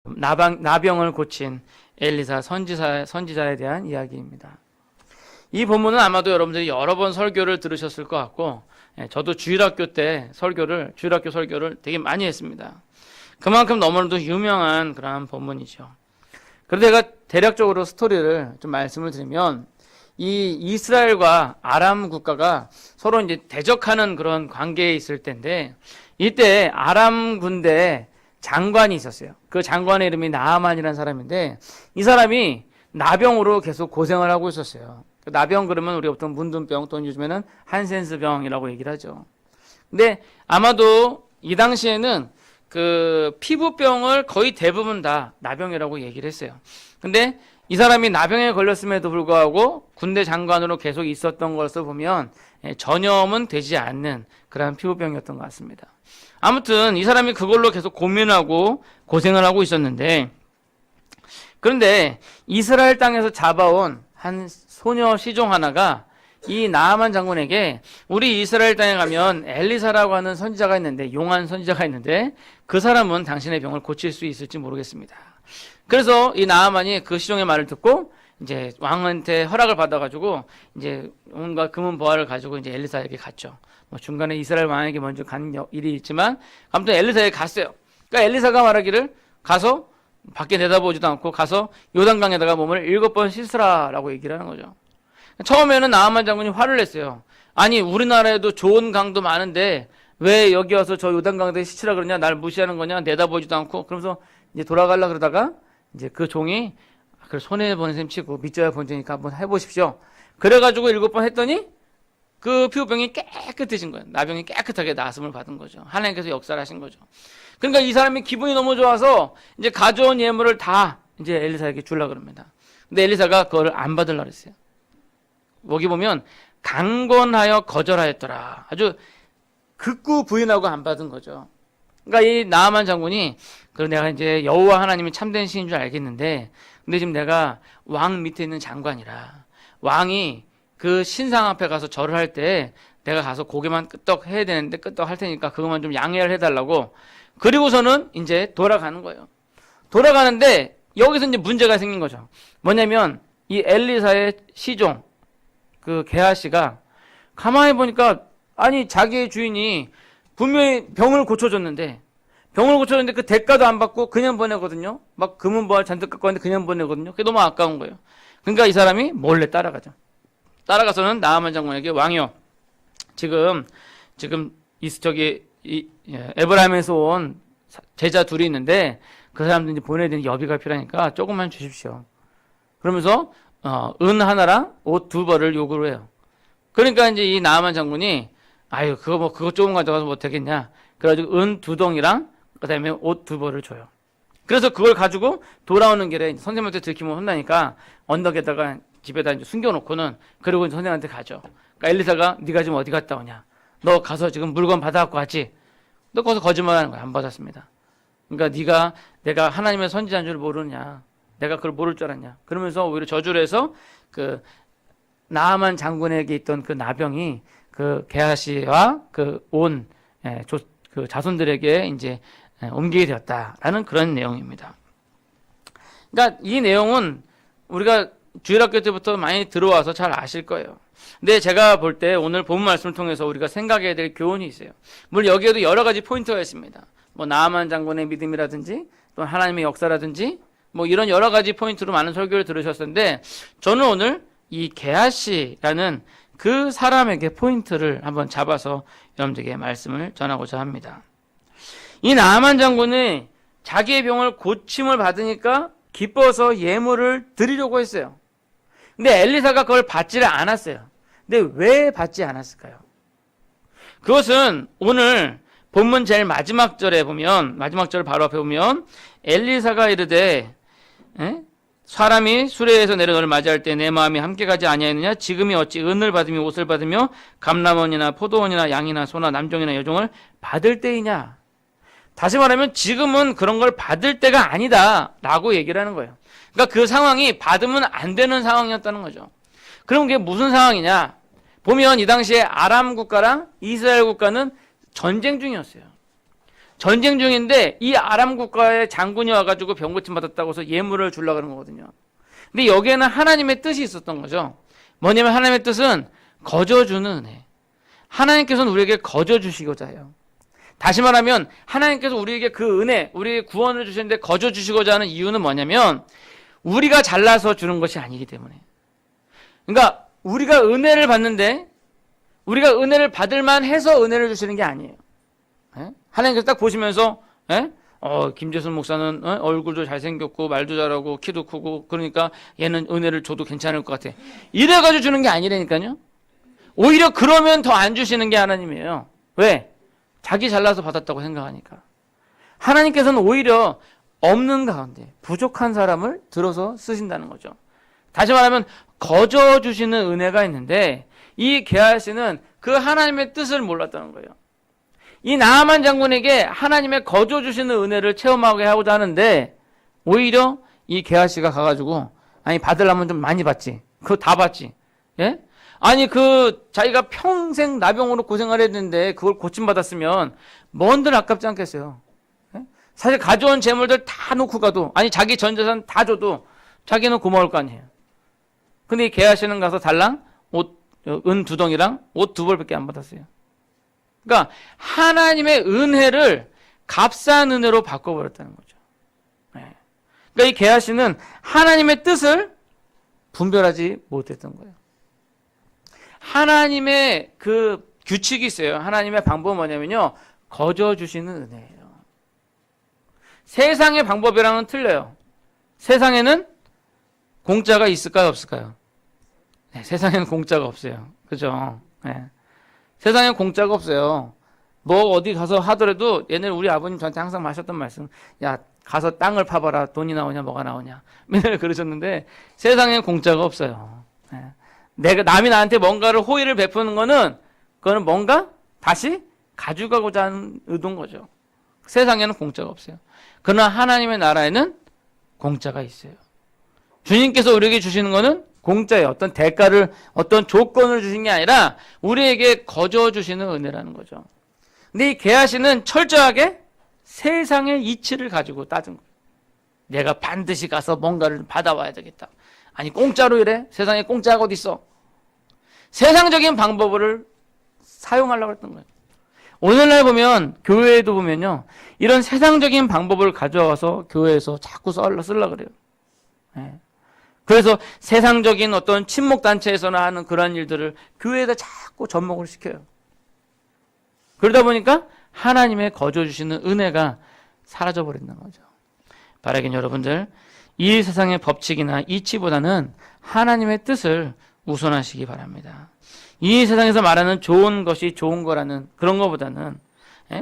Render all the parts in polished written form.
나병을 고친 엘리사 선지자에 대한 이야기입니다. 이 본문은 아마도 여러분들이 여러 번 설교를 들으셨을 것 같고, 저도 주일학교 설교를 되게 많이 했습니다. 그만큼 너무나도 유명한 그러한 본문이죠. 그런데 제가 대략적으로 스토리를 좀 말씀을 드리면, 이 이스라엘과 아람 국가가 서로 이제 대적하는 그런 관계에 있을 때인데, 이때 아람 군대에 장관이 있었어요. 그 장관의 이름이 나아만이라는 사람인데, 이 사람이 나병으로 계속 고생을 하고 있었어요. 나병 그러면 우리가 보통 문둥병 또는 요즘에는 한센스병이라고 얘기를 하죠. 근데 아마도 이 당시에는 그 피부병을 거의 대부분 다 나병이라고 얘기를 했어요. 근데 이 사람이 나병에 걸렸음에도 불구하고 군대 장관으로 계속 있었던 것을 보면 전염은 되지 않는 그런 피부병이었던 것 같습니다. 아무튼 이 사람이 그걸로 계속 고민하고 고생을 하고 있었는데, 그런데 이스라엘 땅에서 잡아온 한 소녀 시종 하나가 이 나아만 장군에게, 우리 이스라엘 땅에 가면 엘리사라고 하는 선지자가 있는데, 용한 선지자가 있는데 그 사람은 당신의 병을 고칠 수 있을지 모르겠습니다. 그래서 이 나아만이 그 시종의 말을 듣고 이제 왕한테 허락을 받아가지고 이제 온갖 금은 보화를 가지고 이제 엘리사에게 갔죠. 뭐 중간에 이스라엘 왕에게 먼저 간 일이 있지만 아무튼 엘리사에게 갔어요. 그러니까 엘리사가 말하기를, 가서 밖에 내다보지도 않고 가서 요단강에다가 몸을 7번 씻으라라고 얘기를 하는 거죠. 처음에는 나아만 장군이 화를 냈어요. 아니, 우리나라에도 좋은 강도 많은데 왜 여기 와서 저 요단강에다 씻으라 그러냐, 날 무시하는 거냐, 내다보지도 않고. 그러면서 이제 돌아가려 그러다가 이제 그 종이, 그래 손해보는 셈 치고 밑져야 본전이니까 한번 해보십시오. 그래가지고 7번 했더니 그 피부병이 깨끗해진 거예요. 나병이 깨끗하게 나았음을 받은 거죠. 하나님께서 역사를 하신 거죠. 그러니까 이 사람이 기분이 너무 좋아서 이제 가져온 예물을 다 이제 엘리사에게 주려고 그럽니다. 근데 엘리사가 그걸 안 받으려고 했어요. 여기 보면 강권하여 거절하였더라. 아주 극구 부인하고 안 받은 거죠. 그러니까 이 나아만 장군이, 그럼 내가 이제 여호와 하나님이 참된 신인 줄 알겠는데, 근데 지금 내가 왕 밑에 있는 장관이라, 왕이 그 신상 앞에 가서 절을 할 때 내가 가서 고개만 끄떡 해야 되는데 끄떡 할 테니까 그것만 좀 양해를 해달라고. 그리고서는 이제 돌아가는 거예요. 돌아가는데 여기서 이제 문제가 생긴 거죠. 뭐냐면 이 엘리사의 시종, 그 게하시가 가만히 보니까, 아니 자기의 주인이 분명히 병을 고쳐줬는데 그 대가도 안 받고 그냥 보내거든요. 막 금은보화를 잔뜩 갖고 왔는데 그냥 보내거든요. 그게 너무 아까운 거예요. 그러니까 이 사람이 몰래 따라가죠. 따라가서는 나아만 장군에게, 왕이요, 지금 에브라임에서 온 제자 둘이 있는데 그 사람들 이제 보내야 되는 여비가 필요하니까 조금만 주십시오. 그러면서 은 하나랑 옷 2벌을 요구를 해요. 그러니까 이제 이 나아만 장군이, 아유 그거 조금 가져가서 못 하겠냐. 그래가지고 은 2덩이랑 그다음에 옷 2벌을 줘요. 그래서 그걸 가지고 돌아오는 길에 선생님한테 들키면 혼나니까 언덕에다가 집에다 이제 숨겨놓고는, 그리고 이제 선생님한테 가죠. 그러니까 엘리사가, 네가 지금 어디 갔다 오냐? 너 가서 지금 물건 받아갖고 왔지? 너 거기서 거짓말하는 거야. 안 받았습니다. 그러니까 내가 하나님의 선지자인 줄 모르냐? 내가 그걸 모를 줄 알았냐? 그러면서 오히려 저주를 해서 그 나아만 장군에게 있던 그 나병이 그 게하시와 그 자손들에게 이제 옮기게 되었다라는 그런 내용입니다. 그러니까 이 내용은 우리가 주일학교 때부터 많이 들어와서 잘 아실 거예요. 근데 제가 볼 때 오늘 본문 말씀을 통해서 우리가 생각해야 될 교훈이 있어요. 물론 여기에도 여러 가지 포인트가 있습니다. 뭐 나아만 장군의 믿음이라든지 또 하나님의 역사라든지 뭐 이런 여러 가지 포인트로 많은 설교를 들으셨는데, 저는 오늘 이 게하시라는 그 사람에게 포인트를 한번 잡아서 여러분들에게 말씀을 전하고자 합니다. 이 나아만 장군이 자기의 병을 고침을 받으니까 기뻐서 예물을 드리려고 했어요. 근데 엘리사가 그걸 받지를 않았어요. 근데 왜 받지 않았을까요? 그것은 오늘 본문 제일 마지막 절에 보면, 마지막 절 바로 앞에 보면, 엘리사가 이르되, 사람이 수레에서 내려 너를 맞이할 때 내 마음이 함께 가지 아니하였느냐? 지금이 어찌 은을 받으며 옷을 받으며 감람원이나 포도원이나 양이나 소나 남종이나 여종을 받을 때이냐? 다시 말하면 지금은 그런 걸 받을 때가 아니다 라고 얘기를 하는 거예요. 그러니까 그 상황이 받으면 안 되는 상황이었다는 거죠. 그럼 그게 무슨 상황이냐? 보면 이 당시에 아람 국가랑 이스라엘 국가는 전쟁 중이었어요. 전쟁 중인데 이 아람 국가의 장군이 와가지고 병고침 받았다고 해서 예물을 주려고 하는 거거든요. 근데 여기에는 하나님의 뜻이 있었던 거죠. 뭐냐면 하나님의 뜻은 거저주는 은혜. 하나님께서는 우리에게 거저주시고자 해요. 다시 말하면 하나님께서 우리에게 그 은혜, 우리에게 구원을 주시는데 거저주시고자 하는 이유는 뭐냐면 우리가 잘나서 주는 것이 아니기 때문에. 그러니까 우리가 은혜를 받는데 우리가 은혜를 받을만 해서 은혜를 주시는 게 아니에요. 하나님께서 딱 보시면서 김재순 목사는 얼굴도 잘생겼고 말도 잘하고 키도 크고 그러니까 얘는 은혜를 줘도 괜찮을 것 같아. 이래가지고 주는 게 아니라니까요. 오히려 그러면 더 안 주시는 게 하나님이에요. 왜? 자기 잘나서 받았다고 생각하니까. 하나님께서는 오히려 없는 가운데 부족한 사람을 들어서 쓰신다는 거죠. 다시 말하면 거저 주시는 은혜가 있는데 이 게하시는 그 하나님의 뜻을 몰랐다는 거예요. 이 나아만 장군에게 하나님의 거저 주시는 은혜를 체험하게 하고자 하는데 오히려 이 게하시가 가가지고 아니 받으려면 좀 많이 받지. 그거 다 받지. 예? 아니 자기가 평생 나병으로 고생을 했는데 그걸 고침받았으면 뭔들 아깝지 않겠어요. 예? 사실 가져온 재물들 다 놓고 가도 아니 자기 전 재산 다 줘도 자기는 고마울 거 아니에요. 근데 이 게하시는 가서 달랑 은 2덩이랑 옷 2벌밖에 안 받았어요. 그러니까 하나님의 은혜를 값싼 은혜로 바꿔버렸다는 거죠. 네. 그러니까 이 게하시는 하나님의 뜻을 분별하지 못했던 거예요. 하나님의 그 규칙이 있어요. 하나님의 방법은 뭐냐면요. 거저 주시는 은혜예요. 세상의 방법이랑은 틀려요. 세상에는 공짜가 있을까요? 없을까요? 네, 세상에는 공짜가 없어요. 그죠? 네. 세상에 공짜가 없어요. 뭐 어디 가서 하더라도 옛날에 우리 아버님 저한테 항상 하셨던 말씀, 야 가서 땅을 파봐라. 돈이 나오냐 뭐가 나오냐 맨날 그러셨는데 세상에 공짜가 없어요. 남이 나한테 뭔가를 호의를 베푸는 거는 그거는 뭔가 다시 가져가고자 하는 의도인 거죠. 세상에는 공짜가 없어요. 그러나 하나님의 나라에는 공짜가 있어요. 주님께서 우리에게 주시는 거는 공짜예요. 어떤 대가를, 어떤 조건을 주신 게 아니라 우리에게 거저 주시는 은혜라는 거죠. 근데 이 게하시는 철저하게 세상의 이치를 가지고 따진 거예요. 내가 반드시 가서 뭔가를 받아와야 되겠다. 아니 공짜로 이래? 세상에 공짜가 어디 있어? 세상적인 방법을 사용하려고 했던 거예요. 오늘날 보면 교회에도 보면요. 이런 세상적인 방법을 가져와서 교회에서 자꾸 쓰려고 그래요. 네. 그래서 세상적인 어떤 친목단체에서나 하는 그런 일들을 교회에다 자꾸 접목을 시켜요. 그러다 보니까 하나님의 거저 주시는 은혜가 사라져버린다는 거죠. 바라긴 여러분들 이 세상의 법칙이나 이치보다는 하나님의 뜻을 우선하시기 바랍니다. 이 세상에서 말하는 좋은 것이 좋은 거라는 그런 것보다는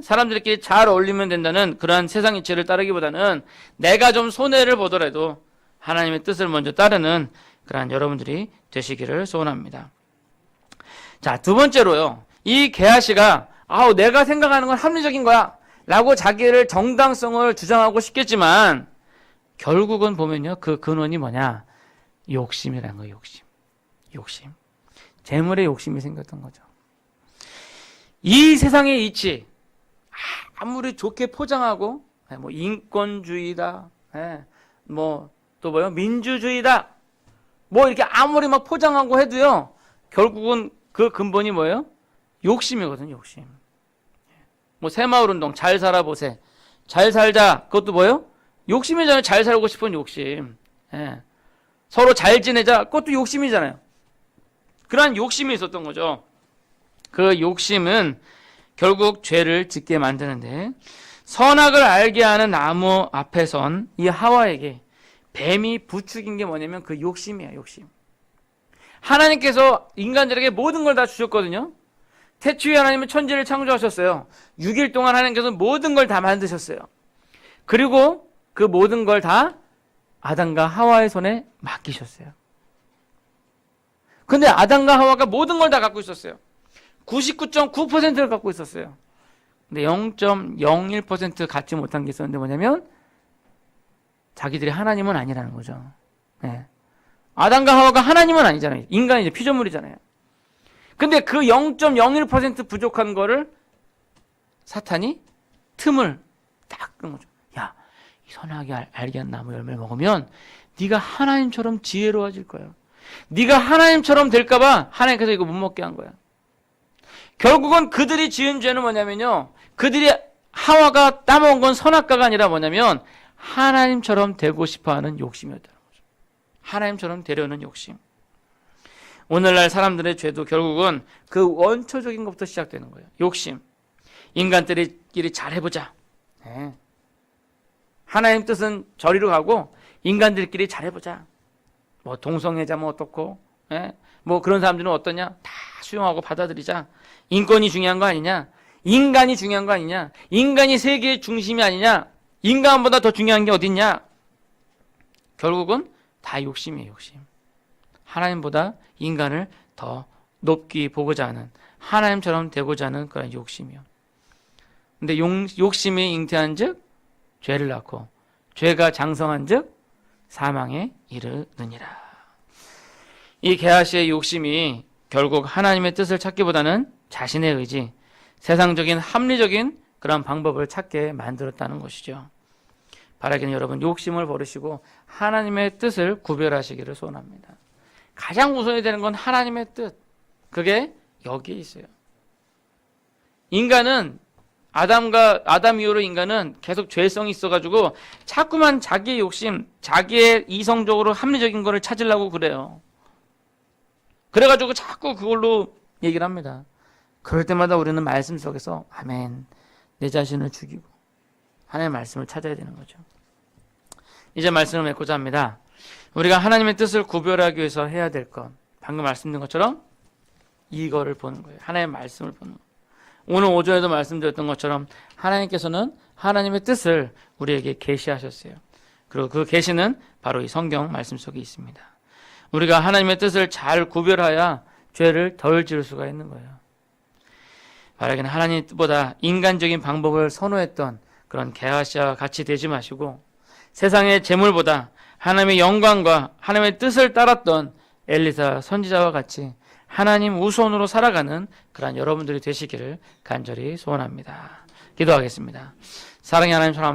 사람들끼리 잘 어울리면 된다는 그러한 세상 이치를 따르기보다는 내가 좀 손해를 보더라도 하나님의 뜻을 먼저 따르는 그러한 여러분들이 되시기를 소원합니다. 자, 두 번째로요. 이 게하시가 내가 생각하는 건 합리적인 거야 라고 자기를 정당성을 주장하고 싶겠지만 결국은 보면요. 그 근원이 뭐냐? 욕심이라는 거예요. 욕심. 재물의 욕심이 생겼던 거죠. 이 세상의 이치 아무리 좋게 포장하고 뭐 인권주의다 또 뭐요? 민주주의다. 뭐 이렇게 아무리 막 포장하고 해도요. 결국은 그 근본이 뭐예요? 욕심이거든요. 욕심. 뭐 새마을운동 잘 살아보세. 잘 살자. 그것도 뭐예요? 욕심이잖아요. 잘 살고 싶은 욕심. 서로 잘 지내자. 그것도 욕심이잖아요. 그러한 욕심이 있었던 거죠. 그 욕심은 결국 죄를 짓게 만드는데 선악을 알게 하는 나무 앞에 선 이 하와에게 뱀이 부추긴 게 뭐냐면 그 욕심이에요. 욕심. 하나님께서 인간들에게 모든 걸 다 주셨거든요. 태초에 하나님은 천지를 창조하셨어요. 6일 동안 하나님께서 모든 걸 다 만드셨어요. 그리고 그 모든 걸 다 아담과 하와의 손에 맡기셨어요. 근데 아담과 하와가 모든 걸 다 갖고 있었어요. 99.9%를 갖고 있었어요. 근데 0.01% 갖지 못한 게 있었는데 뭐냐면 자기들이 하나님은 아니라는 거죠. 네. 아담과 하와가 하나님은 아니잖아요. 인간이 이제 피조물이잖아요. 근데 그 0.01% 부족한 거를 사탄이 틈을 딱 그런 거죠. 야, 이 선하게 알게 나무 열매를 먹으면 네가 하나님처럼 지혜로워질 거야. 네가 하나님처럼 될까봐 하나님께서 이거 못 먹게 한 거야. 결국은 그들이 지은 죄는 뭐냐면요, 그들이 하와가 따먹은 건 선악과가 아니라 뭐냐면 하나님처럼 되고 싶어하는 욕심이었다는 거죠. 하나님처럼 되려는 욕심. 오늘날 사람들의 죄도 결국은 그 원초적인 것부터 시작되는 거예요. 욕심. 인간들끼리 잘해보자. 네. 하나님 뜻은 저리로 가고 인간들끼리 잘해보자. 뭐 동성애자 뭐 어떻고, 네? 뭐 그런 사람들은 어떠냐? 다 수용하고 받아들이자. 인권이 중요한 거 아니냐? 인간이 중요한 거 아니냐? 인간이 세계의 중심이 아니냐? 인간보다 더 중요한 게 어딨냐? 결국은 다 욕심이에요, 욕심. 하나님보다 인간을 더 높이 보고자 하는, 하나님처럼 되고자 하는 그런 욕심이요. 근데 욕심이 잉태한 즉 죄를 낳고, 죄가 장성한 즉 사망에 이르느니라. 이 게하시의 욕심이 결국 하나님의 뜻을 찾기보다는 자신의 의지, 세상적인 합리적인 그런 방법을 찾게 만들었다는 것이죠. 바라기는 여러분, 욕심을 버리시고 하나님의 뜻을 구별하시기를 소원합니다. 가장 우선이 되는 건 하나님의 뜻. 그게 여기에 있어요. 인간은 아담 이후로 인간은 계속 죄성이 있어가지고 자꾸만 자기의 욕심, 자기의 이성적으로 합리적인 거를 찾으려고 그래요. 그래가지고 자꾸 그걸로 얘기를 합니다. 그럴 때마다 우리는 말씀 속에서 아멘, 내 자신을 죽이고 하나님의 말씀을 찾아야 되는 거죠. 이제 말씀을 맺고자 합니다. 우리가 하나님의 뜻을 구별하기 위해서 해야 될 것, 방금 말씀드린 것처럼 이거를 보는 거예요. 하나님의 말씀을 보는 거예요. 오늘 오전에도 말씀드렸던 것처럼 하나님께서는 하나님의 뜻을 우리에게 계시하셨어요. 그리고 그 계시는 바로 이 성경 말씀 속에 있습니다. 우리가 하나님의 뜻을 잘 구별해야 죄를 덜 지을 수가 있는 거예요. 바라기는 하나님 뜻보다 인간적인 방법을 선호했던 그런 게하시와 같이 되지 마시고 세상의 재물보다 하나님의 영광과 하나님의 뜻을 따랐던 엘리사 선지자와 같이 하나님 우선으로 살아가는 그런 여러분들이 되시기를 간절히 소원합니다. 기도하겠습니다. 사랑의 하나님, 사랑